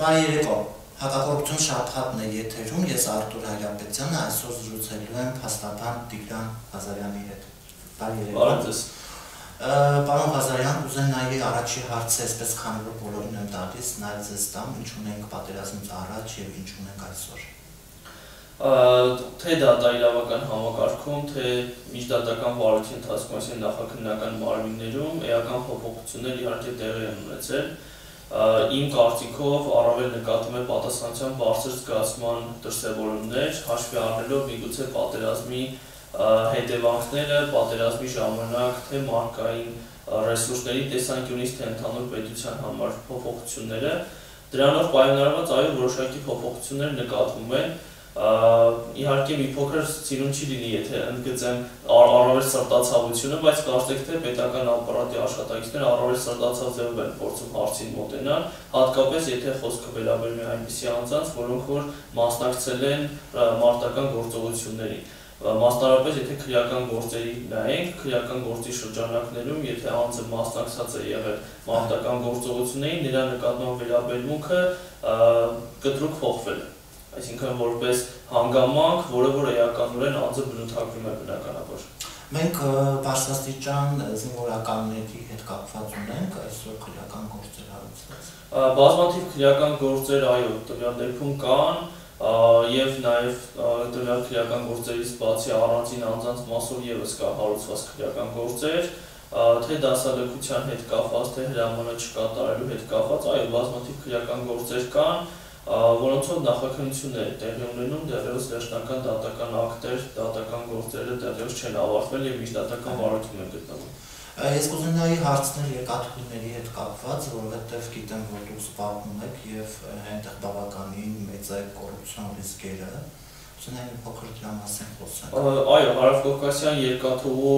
Բարի երեկո, հակակոռուպցիոն շաբաթն է եթերում, ես Արտուր Հայրապետյանը այսօր զրուցելու եմ փաստաբան Տիգրան Ղազարյանի հետ։ Բարի երեկո։ Պարոն Ղազարյան, ուզեմ նայել առաջի հարցը, այսպես քանի որ բոլորին եմ տալիս, նաև ձեզ տամ, ինչ ունենք պատերազմից առաջ եւ ինչ ունենք այսօր։ Թե դատաիրավական համակարգում, թե միջդատական վարույթի ընթացքում, այսինքն նախաքննական մարմիններում էական փոփոխություններ իհարկե տեղի են ունեցել։ Իմ կարծիքով առավել նկատում է պատասխանատվության բարձր զգացման դրսևորումներ, հաշվի առնելով միգուցե պատերազմի հետևանքները, պատերազմի ժամանակ թե մարդկային ռեսուրսների տեսանկյունից, թե ընդհանուր պետության համար փոփոխությունները, դրանով պայմանավորված այո որոշակի փոփոխություններ նկատվում են։ Իհարկե մի փոքր սիրուն չի լինի, եթե ընդգծեմ առավել սրտացավությունը, բայց կարծեք թե պետական ապարատի աշխատակիցները առավել սրտացավ ձևով են փորձում հարցին մոտենալ, հատկապես եթե խոսքը վերաբերում է այնպիսի անձանց, որոնք որ մասնակցել են մարտական գործողություններին։ Մասնավորապես եթե քրեական գործերի նայենք, քրեական գործի շրջանակներում, եթե անձը մասնակցած է եղել մարտական գործողություններին, նրա նկատմամբ վերաբերմունքը կտրուկ փոխվել է։ Այսինքն որպես հանգամանք, որը որ էականորեն անձը բնութագրում է բնականաբար։ Մենք բարձրաստիճան զինվորականների հետ կապված ունենք այսօր քրեական գործեր հարուցված։ Բազմաթիվ քրեական գործեր այո, տվյալ դեպքում կան, եւ նաեւ տվյալ քրեական գործերից բացի առանձին անձանց մասով եւս կա հարուցված քրեական գործեր, թե դասալքության հետ կապված, թե հրամանը չկատարելու հետ կապված, այո, բազմաթիվ քրեական գործեր կան, որոնցով նախաքննություններ տեղի ունենում, դեռևս վերջնական դատական ակտեր, դատական գործերը դեռևս չեն ավարտվել եւ միջդատական վարույթում են գտնվում։ Ես կուզենայի նայի հարցնել երկաթուղիների հետ կապված, որովհետեւ գիտեմ, որ դուք զբաղվում եք եւ այնտեղ բավականին մեծ է կոռուպցիոն ռիսկերը։ Ուզենայի փոքր դրա մասին խոսենք։ Այո, Հարավկովկասյան երկաթուղու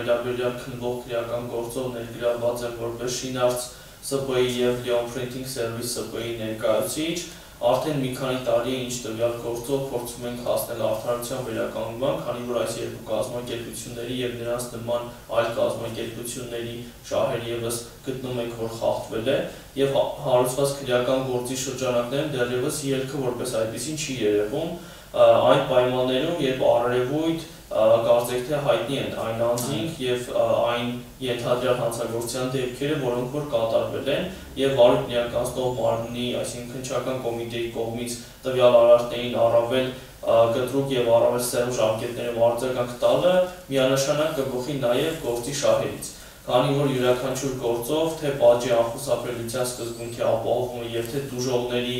վերաբերյալ քննվող քրեական գործով ներգրավված եմ որպես Շինարց ՍՊ-ի եւ Leon Printing Service ՍՊ-ի ներկայացուցիչ, արդեն մի քանի տարի է ինչ տվյալ գործով փորձում ենք հասնել արդարության վերականգնման, քանի որ այս երկու կազմակերպությունների եւ նրանց նման այլ կազմակերպությունների շահերը եւս գտնում ենք, որ խախտվել է եւ հարուցված քրեական գործի շրջանակներում դեռևս ելքը որպես այդպեսին չի երևում, այն պայմաններում, երբ առերևույթ կարծեք թե հայտնի են այն անձինք եւ այն ենթադրյալ հանցագործության դեպքերը, որոնք որ կատարվել են եւ վարույթ ներկայացնող մարմնի, այսինքն քննչական կոմիտեի կողմից տվյալ արարքներին առավել կտրուկ եւ առավել սերտ ժամկետներով արձագանք տալը միանշանակ կգոհի նաեւ գործի շահերից։ Քանի որ յուրաքանչյուր գործով թե պատժի անխուսափելիության սկզբունքի ապահովումը եւ թե դուժողների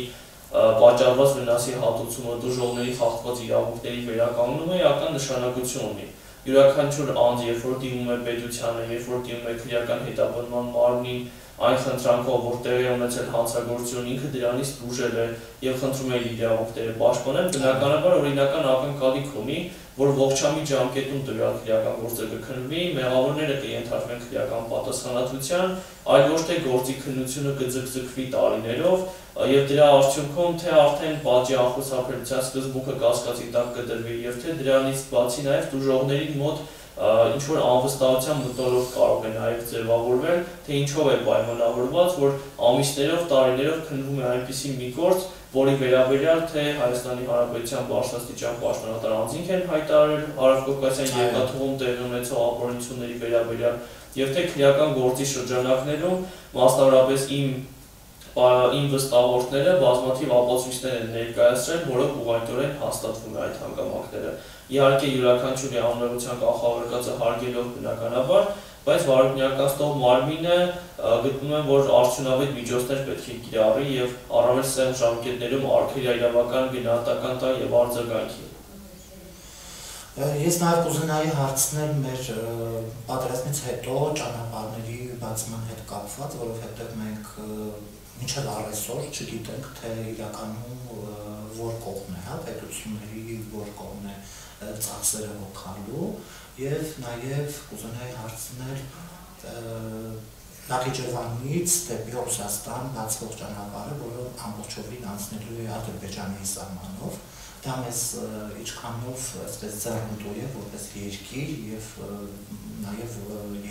պատճառված վնասի հատուցումը, դուժողների խախտված իրավունքների վերականգնումը էական նշանակություն ունի։ Յուրաքանչյուր անձ, երբ որ դիմում է պետությանը, երբ որ դիմում է քրեական հետապնդման մարմնին, այն խնդրանքով, որ տեղի ունեցել հանցագործություն, ինքը դրանից տուժել է եւ խնդրում է իր իրավունքները պաշտպանել, բնականաբար օրինական ակնկալիք ունի, որ ողջամիտ ժամկետում տվյալ քրեական գործը կքննվի, մեղավորները կենթարկվեն քրեական պատասխանատվության, այլ ոչ թե գործի քննությունը կձգձգվի տարիներով եւ դրա արդյունքում թե արդեն պատժի անխուսափելիության սկզբունքը կասկածի տակ կդրվի եւ թե դրանից բացի նաեւ դուժողների մոտ ինչ որ անվստահության մթնոլորտ կարող է նաև ձևավորվել, թե ինչով է պայմանավորված, որ ամիսներով, տարիներով քննվում է այնպիսի մի գործ, որի վերաբերյալ թե Հայաստանի Հանրապետության բարձրաստիճան պաշտոնատար անձինք են հայտարարել Հարավկովկասյան երկաթուղում տեղի ունեցող ապօրինությունների վերաբերյալ, եւ թե քրեական գործի շրջանակներում, մասնավորապես իմ վստահորդները բազմաթիվ ապացույցներ են ներկայացրել, որով ուղղակիորեն հաստատվում է այդ հանգամանքները։ Իհարկե յուրաքանչյուրի անունեղության կանխավարկածը հարգելով բնականաբար, բայց վարույթ ներկայացնող մարմինը գտնում է, որ արդյունավետ միջոցներ պետք է կիրառի եւ առավել սերտ ժամկետներում արքայիրավական գնահատական տա եւ արձագանքի։ Ես նաև կուզենայի հարցնել մեր պատերազմից հետո ճանապարհների բացման հետ կապված, որովհետեւ մենք մինչև առայսօր չգիտենք, թե իրականում որ կողմն է, հա, պետությունների որ կողմն է ծախսերը հոգալու եւ նաեւ կուզենայի հարցնել Նախիջևանից դեպի Ռուսաստան բացվող ճանապարհը, որը ամբողջովին անցնելու է Ադրբեջանի սահմանով, դա մեզ ինչքանով այսպես ձեռնտու է որպես երկիր եւ նաեւ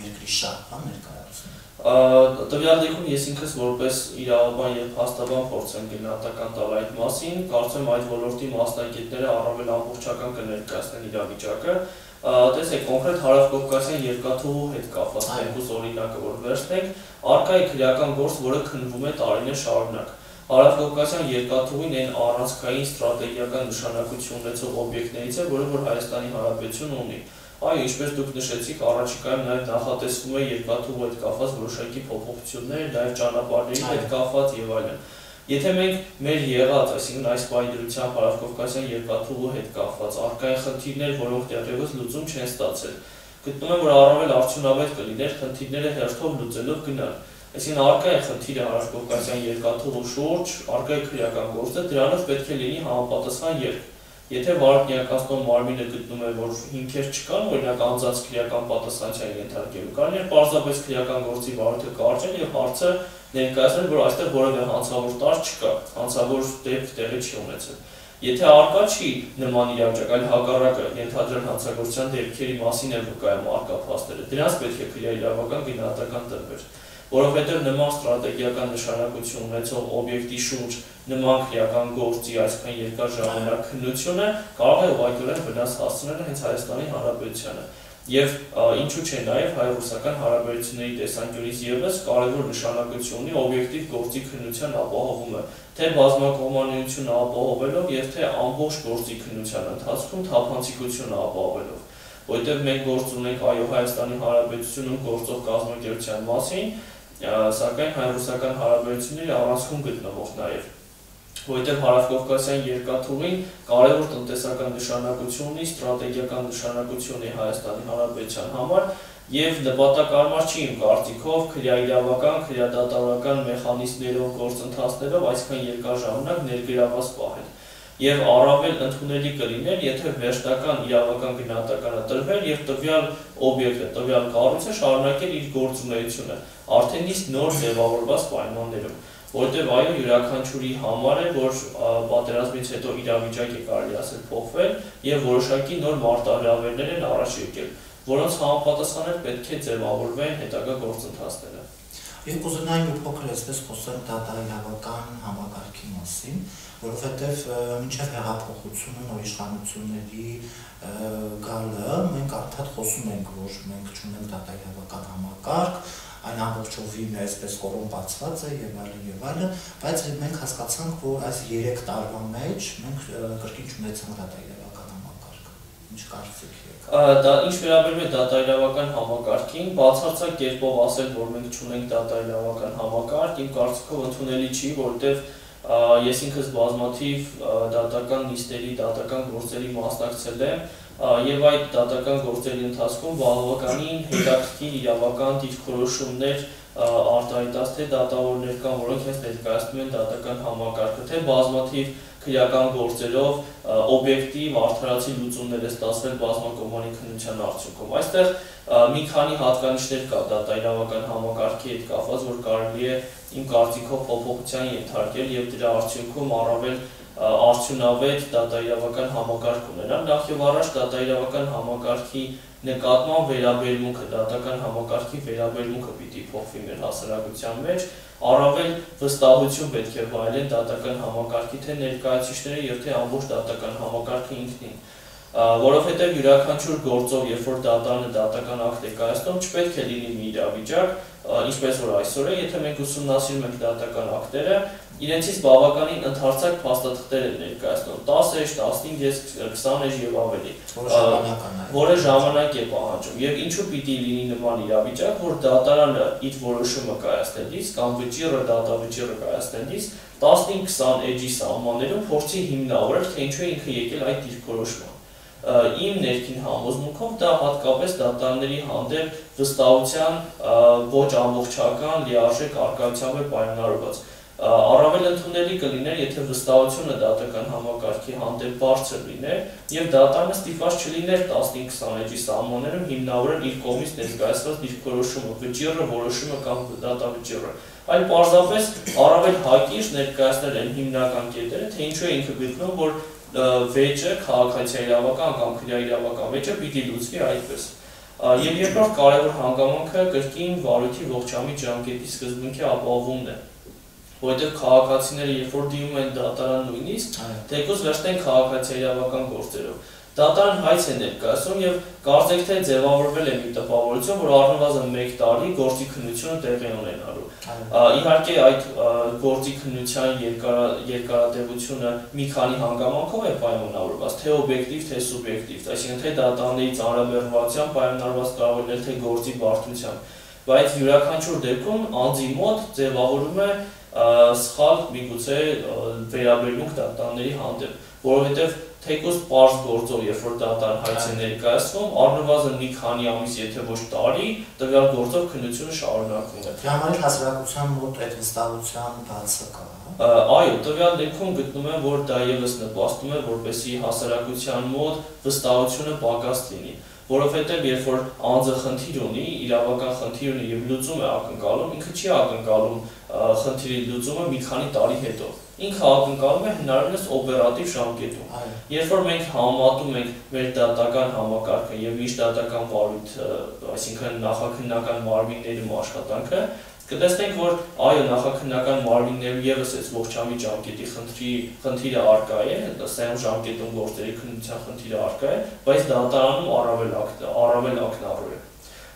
երկրի շահ ներկայացնում։ Տվյալ դեպքում ես ինքս որպես իրավաբան եւ փաստաբան փորձեմ գնահատական տալ այդ մասին, կարծում եմ այդ ոլորտի մասնագետները առավել ամբողջական կներկայացնեն իրավիճակը։ Տեսեք, կոնկրետ Հարավկովկասյան երկաթուղու հետ կապված երկուս օրինակը որ վերցնենք, առկա է քրեական գործ, որը քննվում է տարիներ շարունակ։ Հարավկովկասյան երկաթուղին այն առանցքային ստրատեգիական նշանակություն ունեցող օբյեկտներից է, որը որ Հայաստանի Հանրապետությունը ունի։ Այո, ինչպես դուք նշեցիք, առաջիկայում նաև նախատեսվում է երկաթուղու հետ կապված որոշակի փոփոխություններ, նաև ճանապարհների հետ կապված եւ այլն։ Եթե մենք մեր եղած, այսինքն այս պայմանությամբ Հարավկովկասյան երկաթուղու հետ կապված առկա խնդիրներ, որոնք դեռևս լուծում չեն ստացել, գտնում եմ, որ առավել արդյունավետ կլիներ խնդիրները հերթով լուծելով գնալ։ Այսինքն առկա է խնդիրը Հարավկովկասյան երկաթուղու շուրջ, առկա է քրեական գործը, դրանով պետք է լինի համապատասխան երկ։ Եթե վարորդնյակացնող մարմինը գտնում է, որ հիմքեր չկան, օրինակ անձանց քրեական պատասխանատվության ենթարկելու, կարող է պարզապես քրեական գործի վարորդը կարճել եւ հարցը ներկայացնել, որ այստեղ որևէ հանցավոր տարր չկա, հանցավոր դեպք տեղի չի ունեցել։ Եթե առկա չի նման իրավիճակ, այլ հակառակը ենթադրյալ հանցագործության դեպքերի մասին է վկայում առկա փաստերը, դրանց պետք է քրեական գնահատական տրվեր, որովհետև նման ստրատեգիական նշանակություն ունեցող օբյեկտի շուրջ նման քրեական գործի այսքան երկար ժամանակ քննությունը կարող է ուղղակիորեն վնաս հասցնել հենց Հայաստանի Հանրապետությանը։ Եվ ինչու՞ չէ նաև հայ-ռուսական հարաբերությունների տեսանկյունից ևս կարևոր նշանակություն ունի օբյեկտիվ գործի քննության ապահովումը, թե բազմակողմանիությունը ապահովելով եւ թե ամբողջ գործի քննության ընթացքում թափանցիկությունը ապահովելով։ Որտեղ մենք գործ ունենք այո Հայաստանի Հանրապետությունում գործող կազմակերպության մասին, սակայն հայ-ռուսական հարաբերությունների առանցքում գտնվող նաև, որտեղ Հարավկովկասյան երկաթուղին կարևոր տնտեսական նշանակություն ունի, ստրատեգիական նշանակություն ունի Հայաստանի Հանրապետության համար եւ նպատակարար չի իմ կարծիքով քրեաիրավական, քրեադատավորական մեխանիզմներով գործընթացներով այսքան երկար ժամանակ ներգրաված պահել։ Եվ առավել ընդունելի կլիներ, եթե վերջնական իրավական գնահատականը տրվեր եւ տվյալ օբյեկտը, տվյալ կառույցը շարունակել իր գործունեությունը, արդեն իսկ նոր ձևավորված պայմաններում, որտեղ այո յուրաքանչյուրի համար է, որ պատերազմից հետո իրավիճակը կարելի ասել փոխվել եւ որոշակի նոր մարտահրավերներ են առաջ եկել, որոնց համապատասխանել պետք է ձևավորվեն հետագա գործընթացները։ Եվ կուզենայի մի փոքր այսպես խոսենք դատաիրավական համակարգի մասին, որովհետև մինչև հեղափոխությունը նոր իշխանությունների գալը մենք արդեն խոսում ենք, որ մենք չունենք դատաիրավական համակարգ, այն ամբողջովին այսպես կոռումպացված է եւ այլն, բայց մենք հասկացանք, որ այս 3 տարվա մեջ մենք կրկին չունեցանք դատաիրավական համակարգ։ Ինչ կարծիք եք։ Ինչ վերաբերում է դատաիրավական համակարգին, բացարձակ կերպով ասել, որ մենք չունենք դատաիրավական համակարգ, իմ կարծիքով ընդունելի չի, որովհետև ես ինքս բազմաթիվ դատական նիստերի, դատական գործերի մասնակցել եմ եւ այդ դատական գործերի ընթացքում բավականին հետաքրքիր իրավական դիրքորոշումներ արտահայտած թե դատավորներ կան, որոնք հենց ներկայացնում են դատական համակարգը, թե բազմաթիվ քրեական գործերով օբյեկտիվ արդարացի լուծումներ է ստացվել բազմակողմանի քննության արդյունքում։ Այստեղ մի քանի հատկանիշներ կա դատաիրավական համակարգի հետ կապված, որ կարելի է իմ կարծիքով փոփոխության ենթարկել եւ դրա արդյունքում առավել արդյունավետ դատաիրավական համակարգ ունենալ։ Նախ եւ առաջ դատաիրավական համակարգի նկատմամբ վերաբերմունքը, դատական համակարգի վերաբերմունքը պիտի փոխվի մեր հասարակության մեջ, առավել վստահություն պետք է վայելեն դատական համակարգի թե ներկայացուցիչները եւ թե ամբողջ դատական համակարգը ինքնին, որովհետեւ յուրաքանչյուր գործով, երբ որ դատարանը դատական ակտ է կայացնում, չպետք է լինի մի իրավիճակ, ինչպես որ այսօր է, եթե մենք ուսումնասիրում ենք դատական ակտերը, իրենցից բավականին ընդհանրացակ փաստաթղթեր են ներկայացնում 10 էջ, 15 էջ, 20 էջ եւ ավելի, որը ժամանակ է պահանջում։ Եվ ինչու պիտի լինի նման իրավիճակ, որ դատարանը իր որոշումը կայացնելիս կամ վճիռը դատավճիռը կայացնելիս 15-20 էջի սահմաններում փորձի հիմնավորել, թե ինչու է ինքը եկել այդ դիրքորոշման։ Իմ ներքին համոզմունքով դա հատկապես դատարանների հանդեպ վստահության ոչ ամբողջական լիարժեք առկայությամբ է պայմանավորված։ Առավել ընդունելի կլիներ, եթե վստահությունը դատական համակարգի հանդեպ բարձր լիներ եւ դատարանը ստիպված չլիներ 15-20 էջի սահմաններում հիմնավորել իր կողմից ներկայացված դիրքորոշումը, վճիռը, որոշումը կամ դատավճիռը, այլ պարզապես առավել հակիրճ ներկայացնել են հիմնական կետերը, թե ինչու է ինքը գտնում, որ վեճը, քաղաքացիական իրավական կամ քրեական վեճը պիտի լուծվի այդպես։ Եվ երկրորդ կարևոր հանգամանքը կրկին վարույթի ողջամիտ ժամկետի սկզբունքի ապահովումն է, որովհետև քաղաքացիները երբ որ դիմում են դատարան նույնիսկ, թեկուզ վերցնեն քաղաքացիական իրավական գործերով։ Դատարան հայց է ներկայացնում եւ կարծեք թե ձևավորվել է մի տպավորություն, որ առնվազն 1 տարի գործի քննությունը տեղի ունենալու։ Իհարկե այդ գործի քննության երկարատևությունը մի քանի հանգամանքով է պայմանավորված, թե օբյեկտիվ, թե սուբյեկտիվ, այսինքն թե դատարանների ծանրաբեռնվածությամբ պայմանավորված կարող է լինել, թե գործի բարդությամբ, բայց յուրաքանչյուր դեպքում անձի մոտ ձևավորում է սխալ միգուցե վերաբերմունք դատարանների հանդեպ, որովհետև թեկուզ պարզ գործով, երբ որ դատարան հայց է ներկայացվում, առնվազն մի քանի ամիս, եթե ոչ տարի, տվյալ գործով քննությունը շարունակվում է։ Դրա համար հասարակության մոտ այդ վստահության բացը կա։ Այո, տվյալ դեպքում գտնում եմ, որ դա ևս նպաստում է, որպեսզի հասարակության մոտ վստահությունը պակաս լինի, որովհետև երբ որ անձը խնդիր ունի, իրավական խնդիր ունի եւ լուծում է ակնկալում, ինքը չի ակնկալում խնդիրի լուծումը մի քանի տարի հետո։ Ինքը ակնկալում է հնարավորինս օպերատիվ ժամկետում։ Երբ որ մենք համատում ենք մեր դատական համակարգը եւ միջդատական վարույթը, այսինքն նախաքննական մարմիններում աշխատանքը, կտեսնենք, որ այո, նախաքննական մարմիններում եւս այս ողջամիտ ժամկետի խնդիրը առկա է, սայմ ժամկետում գործերի քննության խնդիրը առկա է, բայց դատարանում առավել ակնառու է։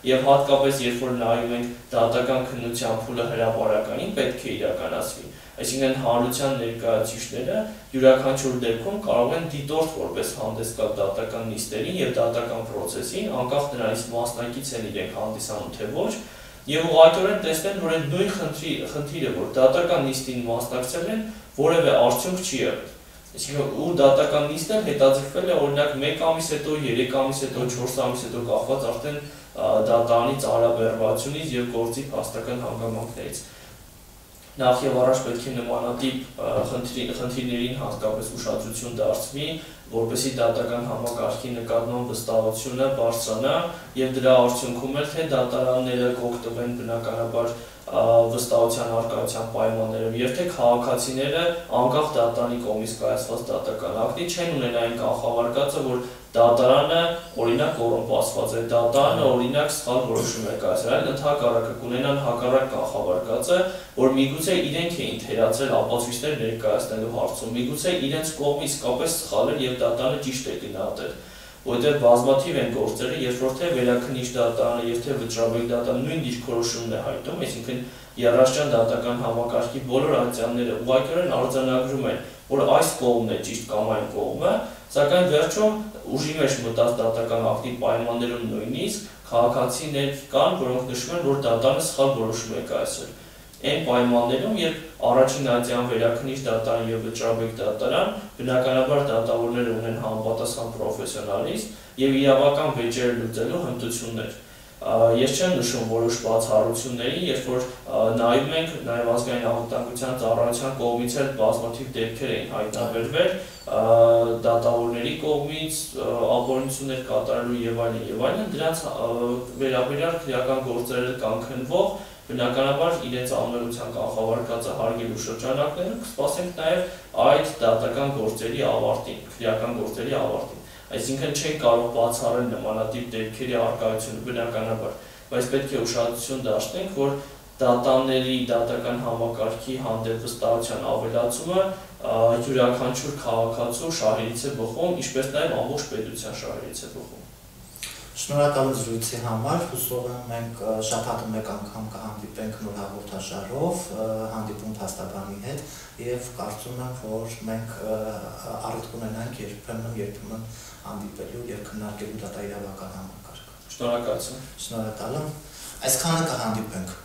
Եվ հատկապես երբ որ նայում ենք դատական քննության փուլը հրապարականին պետք է իրականացվի, այսինքն հանրության ներկայացուցիչները յուրաքանչյուր դեպքում կարող են դիտորդ որպես հանդես գալ դատական նիստերին եւ դատական process-ին, անկախ նրանից մասնակից են իրենք հանդիսանում թե ոչ, եւ ուղղակիորեն տեսնեն, որ այդ նույն խնդիրը, որ դատական նիստին մասնակցել են, որևէ արդյունք չի եղել։ Այսինքն ու դատական նիստը հետաձգվել է օրինակ 1 ամիս հետո, 3 ամիս հետո, 4 ամիս հետո կախված արդեն դատարանի ծանրաբեռնվածությունից եւ գործի փաստական հանգամանքներից։ Նախ եւ առաջ պետք է նմանատիպ խնդիրներին հատկապես ուշադրություն դարձվի, որպեսզի դատական համակարգի նկատմամբ վստահությունը բարձրանա եւ դրա արդյունքում էլ թե դատարանները կօգտվեն բնականաբար վստահության առկայության պայմաններով եւ թե քաղաքացիները անկախ դատարանի կողմից կայացված դատական ակտի չեն ունենա այն կանխավարկածը, որ դատարանը օրինակ կոռումպացված է, դատարանը օրինակ սխալ որոշում է կայացրել, այլ ընդհակառակը կունենան հակառակ կանխավարկածը, որ միգուցե իրենք էին թերացրել ապացույցներ ներկայացնելու հարցում, միգուցե իրենց կողմից իսկապես սխալ էր եւ դատարանը ճիշտ է գնահատել, որտեղ բազմաթիվ են գործերը, երբ որ թե վերաքննիչ դատարանը եւ թե վճռաբեկ դատարանը նույն դիրքորոշումն է հայտնում, այսինքն երաշտյան դատական համակարգի բոլոր ատյանները ուղղակիորեն արձանագրում են, որ այս կողմն է ճիշտ կամ այն կողմը, սակայն վերջում ուժի մեջ մտած դատական ակտի պայմաններում նույնիսկ քաղաքացիներ կան, որոնք նշում են, որ դատարանը սխալ որոշում է կայացրել։ Այն պայմաններում, երբ առաջին ատյան վերաքննիչ դատարան եւ վճռաբեկ դատարան, բնականաբար դատավորները ունեն համապատասխան պրոֆեսիոնալիզմ եւ իրավական վեճեր լուծելու հմտություններ։ Ես չեմ նշում որոշ բացառությունների, երբ որ նայում ենք նաեւ ազգային անվտանգության ծառայության կողմից էլ բազմաթիվ դեպքեր էին հայտնաբերվել դատավորների կողմից ապօրինություններ կատարելու եւ այլն, դրանց վերաբերյալ քրեական գործերը կան քննվող, բնականաբար իրենց անմեղության կանխավարկածը հարգելու շրջանակներում կսպասենք նաեւ այդ դատական գործերի ավարտին, քրեական գործերի ավարտին։ Այսինքն չեն կարող բացառել նմանատիպ դեպքերի առկայությունը բնականաբար, բայց պետք է ուշադրություն դարձնենք, որ դատանների դատական համակարգի հանդեպ վստահության ավելացումը յուրաքանչյուր քաղաքացու շահերից է բխում, ինչպես նաև ամբողջ պետության շահերից է բխում։ Շնորհակալ եմ զրույցի համար, հուսով եմ մենք շատ հատ մեկ անգամ կհանդիպենք նոր հաղորդաշարով, հանդիպում փաստաբանի հետ եւ կարծում եմ, որ մենք առիթ կունենանք երբեմն հանդիպելու եւ քննարկելու դատաիրավական համակարգը։ Շնորհակալություն։ Շնորհակալ եմ։ Այսքանը կհանդիպենք։